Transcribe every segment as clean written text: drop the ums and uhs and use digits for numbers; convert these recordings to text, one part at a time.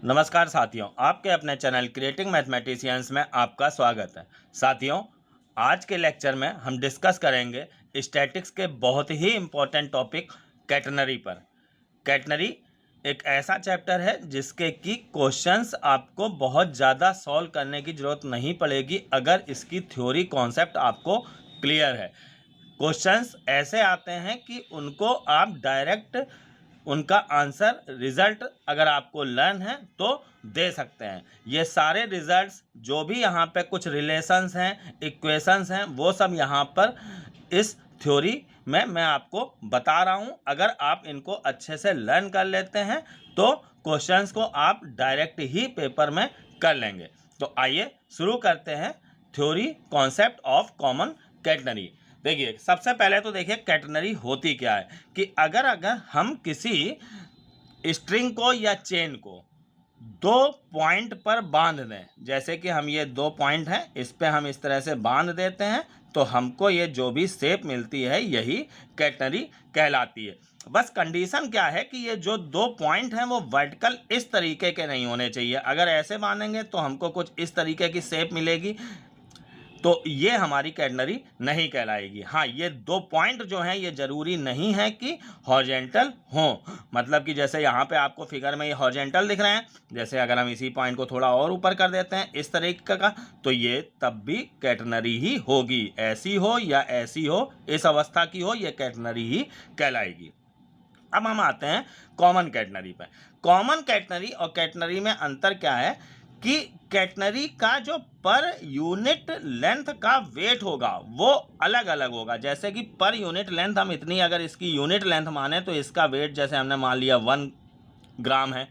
नमस्कार साथियों, आपके अपने चैनल क्रिएटिंग मैथमेटिशियंस में आपका स्वागत है। साथियों, आज के लेक्चर में हम डिस्कस करेंगे स्टैटिक्स के बहुत ही इम्पोर्टेंट टॉपिक कैटनरी पर। कैटनरी एक ऐसा चैप्टर है जिसके कि क्वेश्चंस आपको बहुत ज़्यादा सॉल्व करने की ज़रूरत नहीं पड़ेगी अगर इसकी थ्योरी कॉन्सेप्ट आपको क्लियर है। क्वेश्चंस ऐसे आते हैं कि उनको आप डायरेक्ट उनका आंसर रिजल्ट अगर आपको लर्न है तो दे सकते हैं। ये सारे रिजल्ट्स जो भी यहाँ पे कुछ रिलेशंस हैं, इक्वेशंस हैं, वो सब यहाँ पर इस थ्योरी में मैं आपको बता रहा हूँ। अगर आप इनको अच्छे से लर्न कर लेते हैं तो क्वेश्चंस को आप डायरेक्ट ही पेपर में कर लेंगे। तो आइए शुरू करते हैं theory concept of common catenary. देखिए, सबसे पहले तो देखिए कैटनरी होती क्या है कि अगर हम किसी स्ट्रिंग को या चेन को दो पॉइंट पर बांध दें, जैसे कि हम ये दो पॉइंट हैं, इस पे हम इस तरह से बांध देते हैं तो हमको ये जो भी शेप मिलती है यही कैटनरी कहलाती है। बस कंडीशन क्या है कि ये जो दो पॉइंट हैं वो वर्टिकल इस तरीके के नहीं होने चाहिए। अगर ऐसे बांधेंगे तो हमको कुछ इस तरीके की शेप मिलेगी, तो ये हमारी कैटनरी नहीं कहलाएगी। हाँ, ये दो पॉइंट जो हैं ये ज़रूरी नहीं है कि हॉरिजॉन्टल हों। मतलब कि जैसे यहाँ पे आपको फिगर में ये हॉरिजॉन्टल दिख रहे हैं, जैसे अगर हम इसी पॉइंट को थोड़ा और ऊपर कर देते हैं इस तरीके का, तो ये तब भी कैटनरी ही होगी। ऐसी हो या ऐसी हो, इस अवस्था की हो, ये कैटनरी ही कहलाएगी। अब हम आते हैं कॉमन कैटनरी पर। कॉमन कैटनरी और कैटनरी में अंतर क्या है कि कैटनरी का जो पर यूनिट लेंथ का वेट होगा वो अलग अलग होगा। जैसे कि पर यूनिट लेंथ हम इतनी अगर इसकी यूनिट लेंथ माने तो इसका वेट जैसे हमने मान लिया 1 ग्राम है,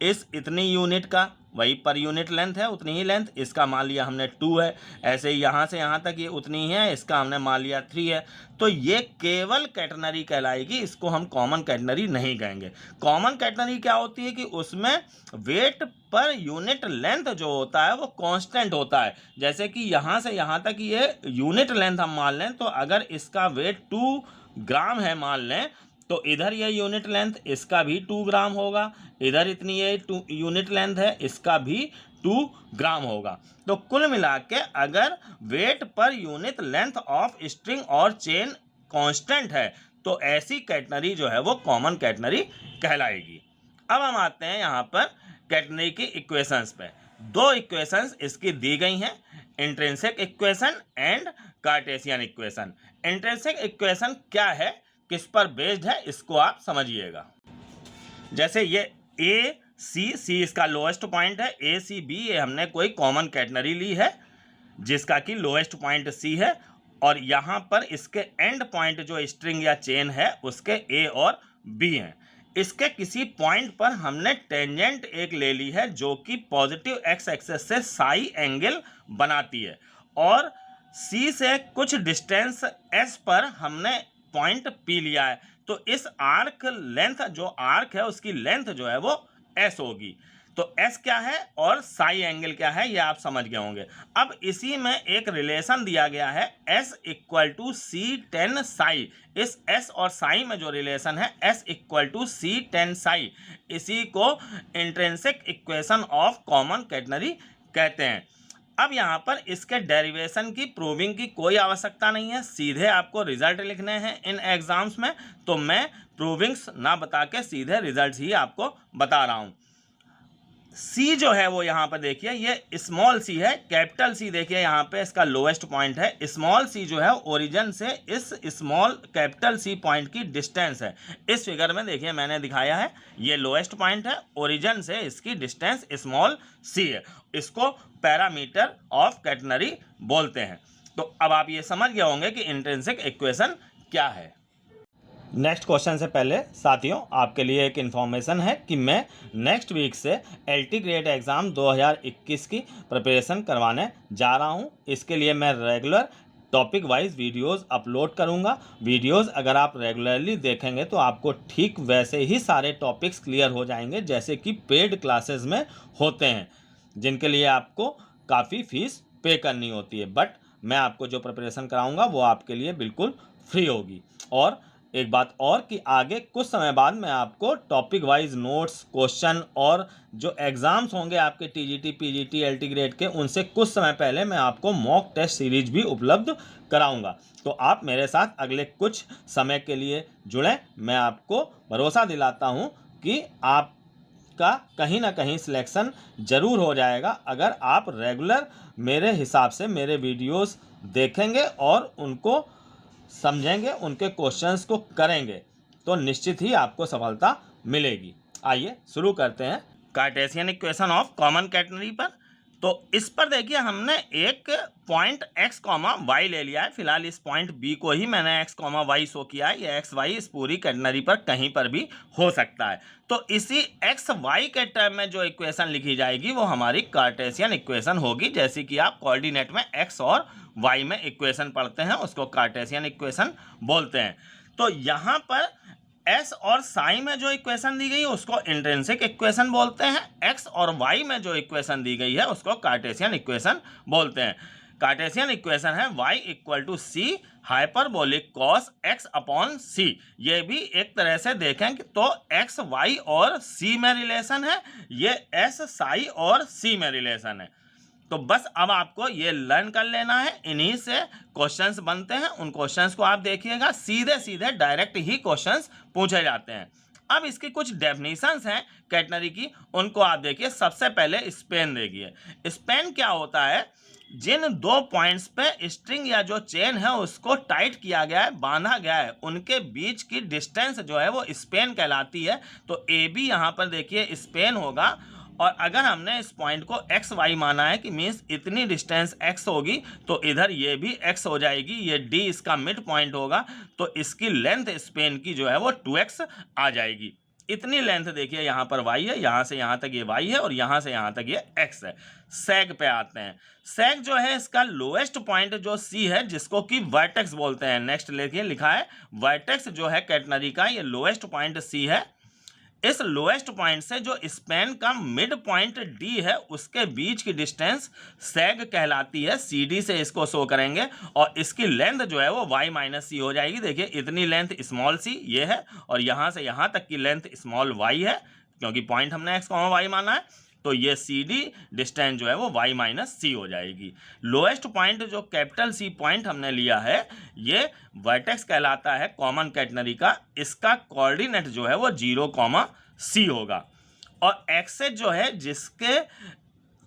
इस इतनी यूनिट का वही पर यूनिट लेंथ है, उतनी ही लेंथ इसका मान लिया हमने 2 है। ऐसे ही यहाँ से यहाँ तक ये उतनी ही है, इसका हमने मान लिया 3 है। तो ये केवल कैटनरी कहलाएगी, इसको हम कॉमन कैटनरी नहीं कहेंगे। कॉमन कैटनरी क्या होती है कि उसमें वेट पर यूनिट लेंथ जो होता है वो कांस्टेंट होता है। जैसे कि यहाँ से यहाँ तक ये यूनिट लेंथ हम मान लें, तो अगर इसका वेट 2 ग्राम है मान लें, तो इधर ये यूनिट लेंथ इसका भी 2 ग्राम होगा, इधर इतनी ये यूनिट लेंथ है इसका भी 2 ग्राम होगा। तो कुल मिला के अगर वेट पर यूनिट लेंथ ऑफ स्ट्रिंग और चेन कांस्टेंट है तो ऐसी कैटनरी जो है वो कॉमन कैटनरी कहलाएगी। अब हम आते हैं यहाँ पर कैटनरी की इक्वेशंस पे। दो इक्वेशंस इसकी दी गई हैं, intrinsic equation and Cartesian equation. Intrinsic equation क्या है, किस पर बेस्ड है, इसको आप समझिएगा। जैसे ये ए सी इसका लोएस्ट पॉइंट है, ए सी बी, ये हमने कोई कॉमन कैटनरी ली है जिसका कि लोएस्ट पॉइंट सी है, और यहाँ पर इसके एंड पॉइंट जो स्ट्रिंग या चेन है उसके ए और बी हैं। इसके किसी पॉइंट पर हमने टेंजेंट एक ले ली है जो कि पॉजिटिव एक्स एक्सेस से साई एंगल बनाती है, और सी से कुछ डिस्टेंस एस पर हमने पॉइंट पी लिया है। तो इस आर्क लेंथ, जो आर्क है उसकी लेंथ जो है वो एस होगी। तो एस क्या है और साई एंगल क्या है ये आप समझ गए होंगे। अब इसी में एक रिलेशन दिया गया है S equal to C tan psi. इस एस और साई में जो रिलेशन है S equal to C tan psi, इसी को intrinsic equation of common catenary कहते हैं। अब यहाँ पर इसके डेरिवेशन की प्रूविंग की कोई आवश्यकता नहीं है, सीधे आपको रिजल्ट लिखने हैं इन एग्जाम्स में। तो मैं प्रूविंग्स ना बता के सीधे रिजल्ट्स ही आपको बता रहा हूँ। सी जो है वो यहाँ पर देखिए ये स्मॉल सी है, कैपिटल सी देखिए यहाँ पे इसका लोएस्ट पॉइंट है। स्मॉल सी जो है ओरिजिन से इस स्मॉल कैपिटल सी पॉइंट की डिस्टेंस है। इस फिगर में देखिए मैंने दिखाया है, ये लोएस्ट पॉइंट है, ओरिजिन से इसकी डिस्टेंस स्मॉल सी है। इसको पैरामीटर ऑफ कैटनरी बोलते हैं। तो अब आप ये समझ गए होंगे कि इंट्रिंसिक इक्वेशन क्या है। नेक्स्ट क्वेश्चन से पहले साथियों आपके लिए एक इन्फॉर्मेशन है कि मैं नेक्स्ट वीक से एलटी ग्रेड एग्ज़ाम 2021 की प्रिपरेशन करवाने जा रहा हूं। इसके लिए मैं regular topic wise videos upload करूंगा। वीडियोस अगर आप रेगुलरली देखेंगे तो आपको ठीक वैसे ही सारे टॉपिक्स क्लियर हो जाएंगे जैसे कि पेड क्लासेस में होते हैं, जिनके लिए आपको काफ़ी फीस पे करनी होती है। बट मैं आपको जो प्रिपरेशन कराऊँगा वो आपके लिए बिल्कुल फ्री होगी। और एक बात और कि आगे कुछ समय बाद मैं आपको टॉपिक वाइज नोट्स, क्वेश्चन और जो एग्ज़ाम्स होंगे आपके टीजीटी, पीजीटी, एलटी ग्रेड के, उनसे कुछ समय पहले मैं आपको मॉक टेस्ट सीरीज भी उपलब्ध कराऊंगा। तो आप मेरे साथ अगले कुछ समय के लिए जुड़ें। मैं आपको भरोसा दिलाता हूं कि आपका कहीं ना कहीं सिलेक्शन ज़रूर हो जाएगा अगर आप रेगुलर मेरे हिसाब से मेरे वीडियोस देखेंगे और उनको समझेंगे, उनके क्वेश्चंस को करेंगे, तो निश्चित ही आपको सफलता मिलेगी। आइए शुरू करते हैं Cartesian equation of common catenary पर। तो इस पर देखिए हमने एक पॉइंट x, y ले लिया है। फिलहाल इस पॉइंट b को ही मैंने x, y शो किया है। ये x, y इस पूरी कैटेनरी पर कहीं पर भी हो सकता है। तो इसी x, y के टर्म में जो इक्वेशन लिखी जाएगी वो हमारी कार्टेशियन इक्वेशन होगी। जैसे कि आप कोऑर्डिनेट में x और y में इक्वेशन पढ़ते हैं उसको कार्टेशियन इक्वेशन बोलते हैं। तो यहाँ पर s और साई में जो इक्वेशन दी गई है उसको इंट्रिंसिक इक्वेशन बोलते हैं। x और y में जो इक्वेशन दी गई है उसको कार्टेशियन इक्वेशन बोलते हैं। कार्टेशियन इक्वेशन है y equal to C hyperbolic cos x upon C. ये भी एक तरह से देखें तो x, y और c में रिलेशन है, ये s, साई और c में रिलेशन है। तो बस अब आपको ये लर्न कर लेना है। इन्हीं से क्वेश्चंस बनते हैं। उन क्वेश्चंस को आप देखिएगा, सीधे सीधे डायरेक्ट ही क्वेश्चंस पूछे जाते हैं। अब इसकी कुछ डेफिनेशंस हैं कैटेनरी की, उनको आप देखिए। सबसे पहले स्पेन देखिए। स्पेन क्या होता है? जिन दो पॉइंट्स पे स्ट्रिंग या जो चेन है उसको टाइट किया गया है, बांधा गया है, उनके बीच की डिस्टेंस जो है वो स्पेन कहलाती है। तो ए बी यहाँ पर देखिए स्पेन होगा। और अगर हमने इस पॉइंट को एक्स वाई माना है कि मीन्स इतनी डिस्टेंस एक्स होगी, तो इधर ये भी एक्स हो जाएगी। ये डी इसका मिड पॉइंट होगा, तो इसकी लेंथ स्पेन की जो है वो 2x आ जाएगी। इतनी लेंथ देखिए यहाँ पर y है, यहाँ से यहाँ तक ये y है और यहाँ से यहाँ तक ये x है। सैग पे आते हैं। सैग जो है इसका लोएस्ट पॉइंट जो c है, जिसको कि वर्टेक्स बोलते हैं। नेक्स्ट देखिए लिखा है वर्टेक्स जो है कैटेनरी का, ये लोएस्ट पॉइंट c है। इस लोएस्ट पॉइंट से जो स्पेन का मिड पॉइंट डी है उसके बीच की डिस्टेंस सैग कहलाती है। CD से इसको शो करेंगे और इसकी लेंथ जो है वो y माइनस सी हो जाएगी। देखिए इतनी लेंथ स्मॉल सी ये है और यहाँ से यहाँ तक की लेंथ स्मॉल y है, क्योंकि पॉइंट हमने x, y माना है। तो ये CD डिस्टेंस जो है वो y माइनस सी हो जाएगी। लोएस्ट पॉइंट जो कैपिटल C पॉइंट हमने लिया है ये वर्टेक्स कहलाता है कॉमन कैटेनरी का। इसका कोऑर्डिनेट जो है वो 0, C होगा। और एक्सेस जो है जिसके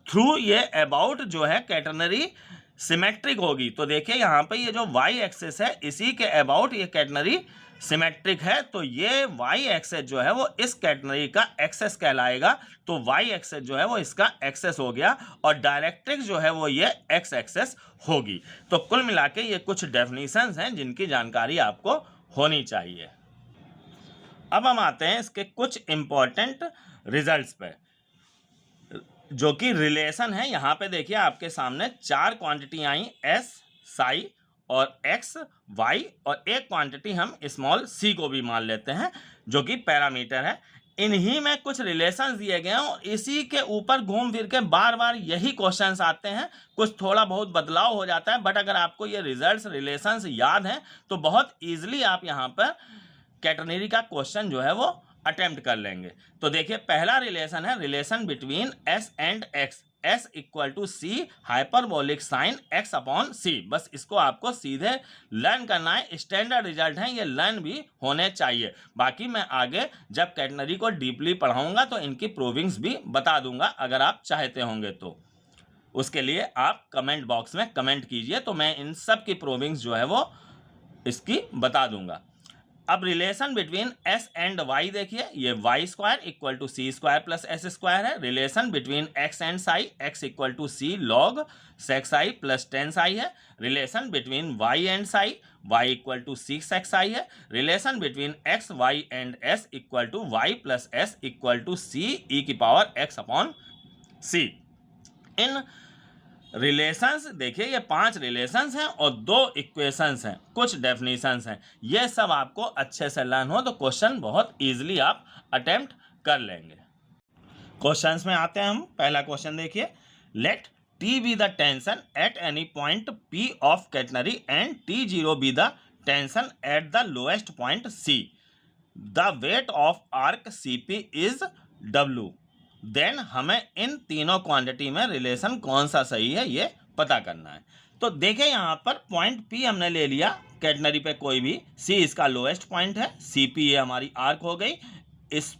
थ्रू ये अबाउट जो है कैटेनरी सिमेट्रिक होगी। तो देखिए यहाँ पे ये जो y एक्सेस है इसी के अबाउट ये कैटेनरी सिमेट्रिक है। तो ये y एक्सेस जो है वो इस कैटेनरी का एक्सेस कहलाएगा। तो y एक्सेस जो है वो इसका एक्सेस हो गया और डायरेक्ट्रिक्स जो है वो ये x एक्सेस होगी। तो कुल मिला के ये कुछ डेफिनेशंस हैं जिनकी जानकारी आपको होनी चाहिए। अब हम आते हैं इसके कुछ इंपॉर्टेंट रिजल्ट्स पे, जो कि रिलेशन है। यहाँ पे देखिए आपके सामने 4 क्वांटिटी आई, s, साई और x, y और एक क्वांटिटी हम स्मॉल c को भी मान लेते हैं जो कि पैरामीटर है। इन्हीं में कुछ रिलेशंस दिए गए हैं और इसी के ऊपर घूम फिर के बार बार यही क्वेश्चंस आते हैं। कुछ थोड़ा बहुत बदलाव हो जाता है, बट अगर आपको ये रिजल्ट्स रिलेशंस याद हैं तो बहुत ईजिली आप यहाँ पर कैटेनरी का क्वेश्चन जो है वो अटेम्प्ट कर लेंगे। तो देखिए पहला रिलेशन है relation between s and x। s equal to C hyperbolic sine x upon C. बस इसको आपको सीधे लर्न करना है। स्टैंडर्ड रिजल्ट है, ये लर्न भी होने चाहिए। बाकी मैं आगे जब कैटेनरी को डीपली पढ़ाऊंगा तो इनकी प्रूविंग्स भी बता दूंगा, अगर आप चाहते होंगे तो। उसके लिए आप कमेंट बॉक्स में कमेंट कीजिए, तो मैं इन सब की प्रूविंग्स जो है वो इसकी बता दूंगा। अब relation between s and y देखिए, ये y square equal to C square plus S square है। Relation between x and psi, x equal to C log sec psi plus tan psi है। Relation between y and psi, y equal to 6xi है। Relation between x, y and s equal to y plus s equal to C E की power x upon C. इन relations देखिए ये 5 relations हैं और 2 equations हैं, कुछ definitions हैं। ये सब आपको अच्छे से लर्न हो तो क्वेश्चन बहुत इजीली आप अटेम्प्ट कर लेंगे। क्वेश्चंस में आते हैं हम। पहला क्वेश्चन देखिए, let T be the tension at any point P of catenary and T0 be the tension at the lowest point C, the weight of arc CP is W, then हमें इन तीनों quantity में relation कौन सा सही है ये पता करना है। तो देखें यहाँ पर पॉइंट P हमने ले लिया कैटनरी पे कोई भी, C इसका लोएस्ट पॉइंट है, CP ये हमारी आर्क हो गई। इस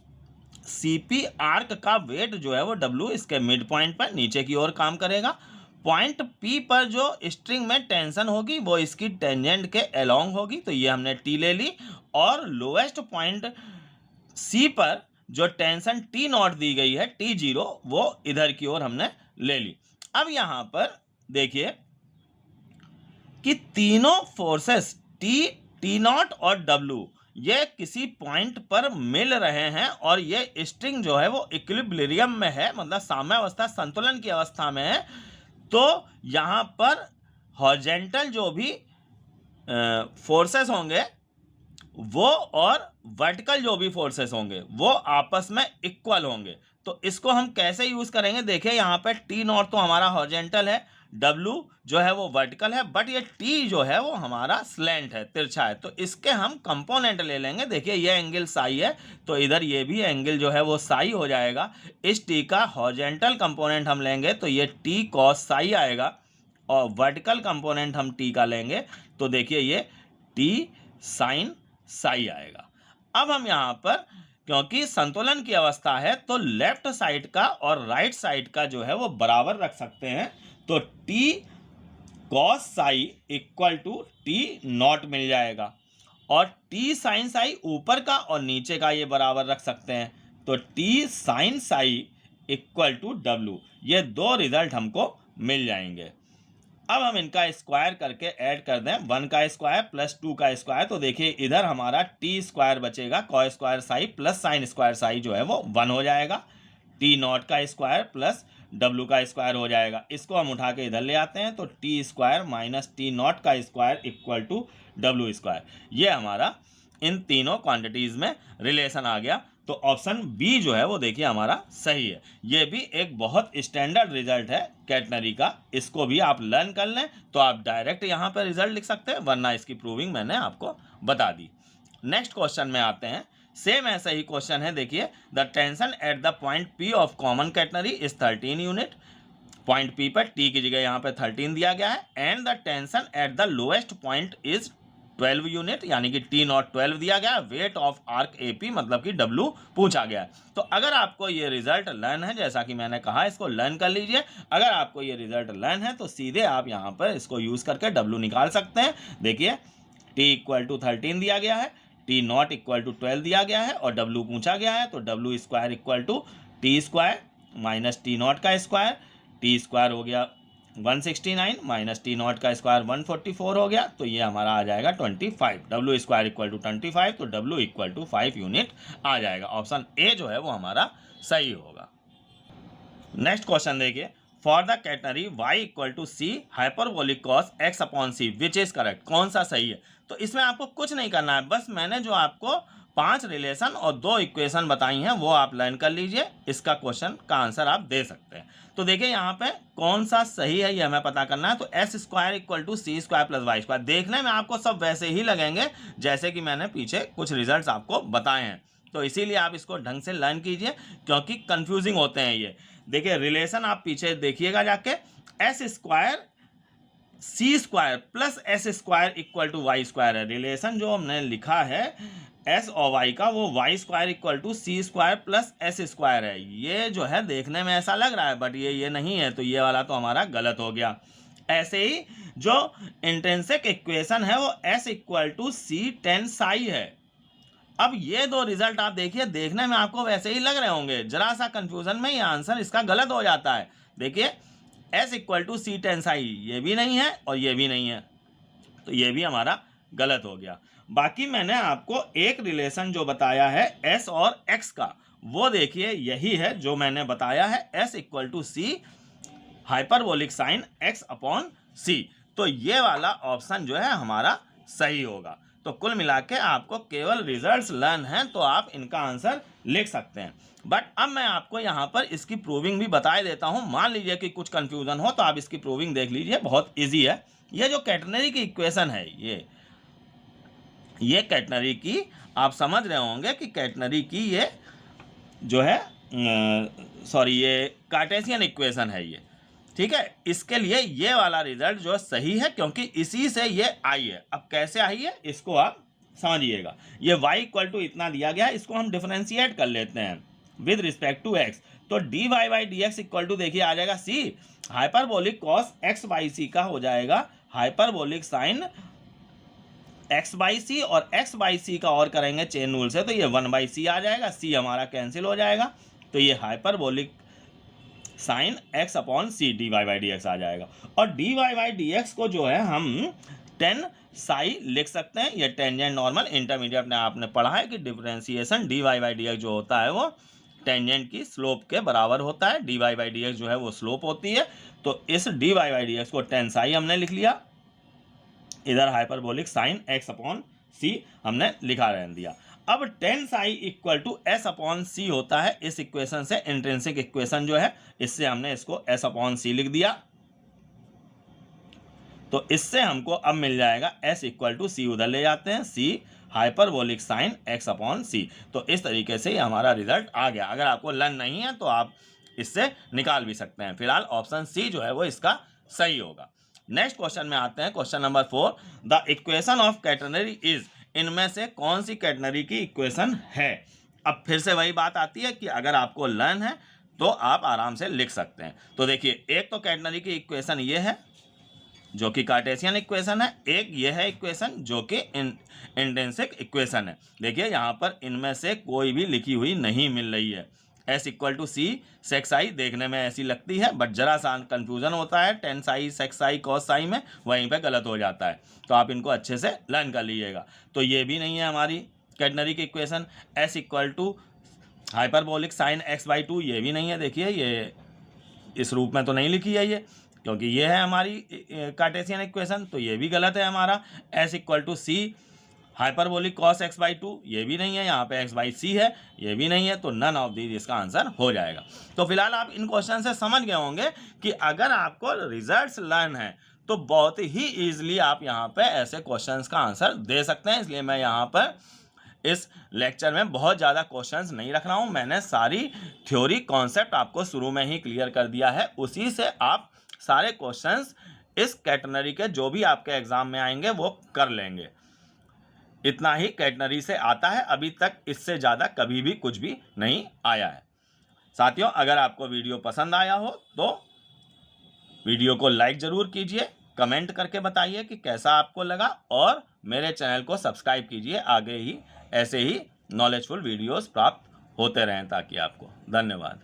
CP आर्क का वेट जो है वो W इसके मिड पॉइंट पर नीचे की ओर काम करेगा। पॉइंट P पर जो स्ट्रिंग में टेंशन होगी वो इसकी टेंजेंट के अलोंग होगी, तो ये हमने T ले ली। और लोएस्ट पॉइंट C पर जो टेंशन T0 दी गई है T0, वो इधर की ओर हमने ले ली। अब यहां पर देखिए कि तीनों फोर्सेस T0 और W ये किसी पॉइंट पर मिल रहे हैं और ये स्ट्रिंग जो है वो इक्विलिब्रियम में है, मतलब साम्यावस्था संतुलन की अवस्था में है। तो यहां पर हॉरिजॉन्टल जो भी फोर्सेस होंगे वो और वर्टिकल जो भी फोर्सेस होंगे वो आपस में इक्वल होंगे। तो इसको हम कैसे यूज करेंगे, देखिए यहाँ पे T0 तो हमारा हॉरिजॉन्टल है, W जो है वो वर्टिकल है, बट ये T जो है वो हमारा स्लैंट है, तिरछा है। तो इसके हम कंपोनेंट ले लेंगे। देखिए ये एंगल साई है, तो इधर ये भी एंगल जो है वो साई हो जाएगा। इस T का हॉरिजॉन्टल कंपोनेंट हम लेंगे तो ये T cos साई आएगा, और वर्टिकल कंपोनेंट हम T का लेंगे तो देखिए ये T sin साई आएगा। अब हम यहाँ पर क्योंकि संतुलन की अवस्था है तो लेफ्ट साइड का और राइट साइड का जो है वो बराबर रख सकते हैं। तो T cos psi equal to T0 मिल जाएगा, और T sin साई ऊपर का और नीचे का ये बराबर रख सकते हैं। तो T sin psi equal to W, ये दो रिजल्ट हमको मिल जाएंगे। अब हम इनका स्क्वायर करके ऐड कर दें, 1 का स्क्वायर प्लस 2 का स्क्वायर, तो देखिए इधर हमारा T स्क्वायर बचेगा, cos square Sai plus sine square Sai जो है वो 1 हो जाएगा। T0 का स्क्वायर प्लस W का स्क्वायर हो जाएगा। इसको हम उठा के इधर ले आते हैं तो T स्क्वायर माइनस T0 का square equal to W square. ये हमारा इन तीनों क्वांटिटीज में रिलेशन आ गया। तो ऑप्शन बी जो है वो देखिए हमारा सही है। ये भी एक बहुत स्टैंडर्ड रिजल्ट है कैटनरी का, इसको भी आप लर्न कर लें तो आप डायरेक्ट यहाँ पर रिजल्ट लिख सकते हैं, वरना इसकी प्रूविंग मैंने आपको बता दी। नेक्स्ट क्वेश्चन में आते हैं, सेम ऐसा ही क्वेश्चन है। देखिए the tension at the point P of common catenary is 13 unit. Point P पर T की जगह यहाँ पर 13 दिया गया है, and the tension at the lowest point is 12 unit, यानी कि T0 12 दिया गया। वेट ऑफ आर्क AP मतलब कि W पूछा गया है। तो अगर आपको ये रिजल्ट लर्न है, जैसा कि मैंने कहा इसको लर्न कर लीजिए। अगर आपको ये रिजल्ट लर्न है तो सीधे आप यहाँ पर इसको यूज करके W निकाल सकते हैं। देखिए T इक्वल टू 13 दिया गया है, T0 इक्वल टू 12 दिया गया है, और W पूछा गया है। तो W square equal to T square minus T0 का स्क्वायर, T स्क्वायर हो गया 169 माइनस T0 का स्क्वायर 144 हो गया। तो ये हमारा आ जाएगा 25। W स्क्वायर इक्वल टू 25, तो W इक्वल टू 5 यूनिट आ जाएगा। ऑप्शन ए जो है वो हमारा सही होगा। नेक्स्ट क्वेश्चन देखिए, for the catenary y equal to C hyperbolic cos x upon C which is correct, कौन सा सही है। तो इसमें आपको कुछ नहीं करना है, बस मैंने जो आपको 5 रिलेशन और 2 इक्वेशन बताई हैं वो आप लर्न कर लीजिए, इसका क्वेश्चन का आंसर आप दे सकते हैं। तो देखिए यहाँ पे कौन सा सही है ये हमें पता करना है। तो S square equal to C square plus Y square, देखने में आपको सब वैसे ही लगेंगे जैसे कि मैंने पीछे कुछ रिजल्ट्स आपको बताए हैं। तो इसीलिए आप इसको ढंग से लर्न कीजिए, क्योंकि कंफ्यूजिंग होते हैं ये। देखिए रिलेशन आप पीछे देखिएगा जाके, S square C square plus S square equal to Y square है। रिलेशन जो हमने लिखा है एस और वाई का, वो Y square equal to C square plus S square है। ये जो है देखने में ऐसा लग रहा है, बट ये नहीं है, तो ये वाला तो हमारा गलत हो गया। ऐसे ही जो इंट्रिंसिक इक्वेशन है वो S equal to C tan psi है। अब ये दो रिजल्ट आप देखिए, देखने में आपको वैसे ही लग रहे होंगे, जरा सा कंफ्यूजन में ये आंसर इसका गलत हो जाता है। देखिए S equal to C tan psi, ये भी नहीं है और ये भी नहीं है, तो ये भी हमारा गलत हो गया। बाकी मैंने आपको एक रिलेशन जो बताया है एस और एक्स का, वो देखिए यही है जो मैंने बताया है, S equal to C hyperbolic sine X upon C. तो ये वाला ऑप्शन जो है हमारा सही होगा। तो कुल मिला के आपको केवल रिजल्ट्स लर्न हैं तो आप इनका आंसर लिख सकते हैं। बट अब मैं आपको यहाँ पर इसकी प्रूविंग भी बता देता हूँ। मान लीजिए कि कुछ कंफ्यूजन हो तो आप इसकी प्रूविंग देख लीजिए, बहुत इजी है। ये जो कैटनरी की इक्वेशन है, ये ये कैटनरी की आप समझ रहे होंगे कि कैटनरी की ये जो है ये कार्टेशियन इक्वेशन है ये, ठीक है। इसके लिए ये वाला रिजल्ट जो सही है, क्योंकि इसी से ये आई है। अब कैसे आई है इसको आप समझिएगा। ये y इक्वल टू इतना दिया गया है, इसको हम डिफरेंशिएट कर लेते हैं विद रिस्पेक्ट टू x। तो D Y by D X equal to देखिए आ जाएगा c, hyperbolic cos x by C का हो जाएगा hyperbolic sine x by C, और x बाई सी का और करेंगे चेन रूल से तो ये 1 बाई सी आ जाएगा, c हमारा कैंसिल हो जाएगा, तो ये hyperbolic sine x upon C D Y by D X आ जाएगा। और D Y by D X को जो है हम टेन साई लिख सकते हैं। ये टेंजेंट नॉर्मल इंटरमीडिएट में आपने पढ़ा है कि differentiation D Y by D X जो होता है वो टेंजेंट की स्लोप के बराबर होता है। D Y by D X जो है वो स्लोप होती है, तो इस D Y by D X को टेन साई हमने लिख लिया, इधर hyperbolic sine x upon C हमने लिखा रहने दिया। अब tan psi equal to S upon C होता है इस इक्वेशन से, इंट्रिंसिक इक्वेशन जो है इससे हमने इसको एस अपॉन सी लिख दिया, तो इससे हमको अब मिल जाएगा s इक्वल टू सी, उधर ले जाते हैं c hyperbolic sine x upon C. तो इस तरीके से हमारा रिजल्ट आ गया। अगर आपको लर्न नहीं है तो आप इससे निकाल भी सकते हैं। फिलहाल ऑप्शन सी जो है वो इसका सही होगा। नेक्स्ट क्वेश्चन में आते हैं, question number 4, the equation of catenary is, इनमें से कौन सी कैटनरी की इक्वेशन है। अब फिर से वही बात आती है कि अगर आपको लर्न है तो आप आराम से लिख सकते हैं। तो देखिए, एक तो कैटनरी की इक्वेशन ये है जो कि कार्टेशियन इक्वेशन है, एक ये है इक्वेशन जो कि इंट्रिंसिक इक्वेशन है। देखिए यहाँ पर इनमें से कोई भी लिखी हुई नहीं मिल रही है। s इक्वल टू सी सेक्स आई देखने में ऐसी लगती है, बट जरा सा कंफ्यूजन होता है ten Sai sex I cos psi में, वहीं पे गलत हो जाता है। तो आप इनको अच्छे से लर्न कर लीजिएगा। तो ये भी नहीं है हमारी कैटनरी की equation. s equal to hyperbolic sine x by two, ये भी नहीं है। देखिए ये इस रूप में तो नहीं लिखी है ये, क्योंकि ये है हमारी कार्टेशियन इक्वेशन, तो ये भी गलत है हमारा। s equal to C hyperbolic cos x by two, ये भी नहीं है। यहाँ पे x बाई सी है, ये भी नहीं है। तो नन ऑफ दीज इसका आंसर हो जाएगा। तो फिलहाल आप इन क्वेश्चन से समझ गए होंगे कि अगर आपको रिजल्ट्स लर्न है तो बहुत ही ईजिली आप यहाँ पे ऐसे क्वेश्चंस का आंसर दे सकते हैं। इसलिए मैं यहाँ पर इस लेक्चर में बहुत ज़्यादा क्वेश्चंस नहीं रख रहा हूँ। मैंने सारी थ्योरी कॉन्सेप्ट आपको शुरू में ही क्लियर कर दिया है, उसी से आप सारे क्वेश्चंस इस कैटनरी के जो भी आपके एग्जाम में आएंगे वो कर लेंगे। इतना ही कैटनरी से आता है, अभी तक इससे ज़्यादा कभी भी कुछ भी नहीं आया है। साथियों, अगर आपको वीडियो पसंद आया हो तो वीडियो को लाइक ज़रूर कीजिए, कमेंट करके बताइए कि कैसा आपको लगा, और मेरे चैनल को सब्सक्राइब कीजिए। आगे ही ऐसे ही नॉलेजफुल वीडियोस प्राप्त होते रहें ताकि आपको। धन्यवाद।